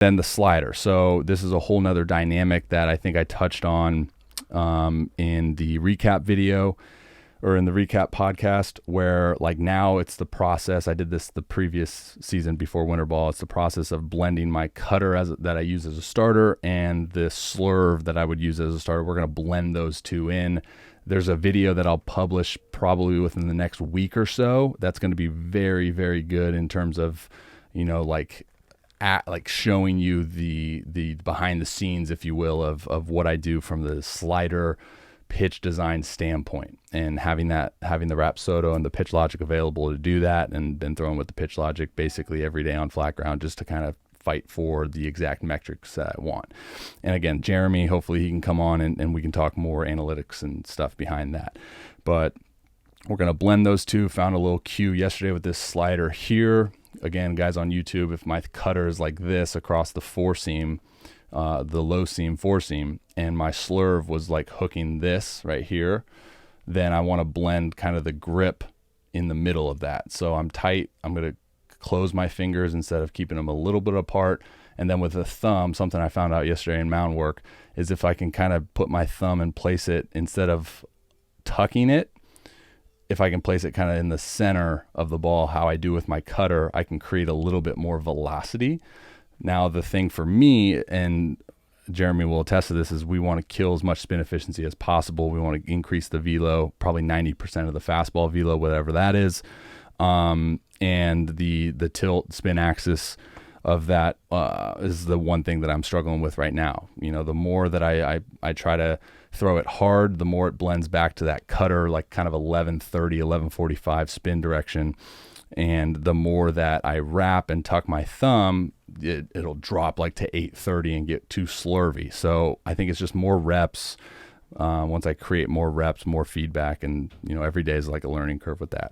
Then the slider. So this is a whole nother dynamic that I think I touched on in the recap video or in the recap podcast, where like now it's the process. I did this the previous season before winter ball. It's the process of blending my cutter that I use as a starter and the slurve that I would use as a starter. We're going to blend those two in. There's a video that I'll publish probably within the next week or so. That's going to be very, very good in terms of, like showing you the behind the scenes, if you will, of what I do from the slider pitch design standpoint, and having the Rapsodo and the pitch logic available to do that, and then throwing with the pitch logic basically every day on flat ground just to kind of fight for the exact metrics that I want. And again, Jeremy, hopefully he can come on and we can talk more analytics and stuff behind that. But we're going to blend those two. Found a little cue yesterday with this slider here. Again, guys on YouTube, if my cutter is like this across the four seam, the low seam, four seam, and my slurve was like hooking this right here, then I want to blend kind of the grip in the middle of that. So I'm tight. I'm going to close my fingers instead of keeping them a little bit apart. And then with the thumb, something I found out yesterday in mound work is if I can kind of put my thumb and place it, instead of tucking it, if I can place it kind of in the center of the ball, how I do with my cutter, I can create a little bit more velocity. Now, the thing for me, and Jeremy will attest to this, is we want to kill as much spin efficiency as possible. We want to increase the velo, probably 90% of the fastball velo, whatever that is. And the tilt spin axis of that is the one thing that I'm struggling with right now. The more that I try to throw it hard, the more it blends back to that cutter, like kind of 1130, 1145 spin direction. And the more that I wrap and tuck my thumb, it'll drop like to 830 and get too slurvy. So I think it's just more reps. Once I create more reps, more feedback, and every day is like a learning curve with that.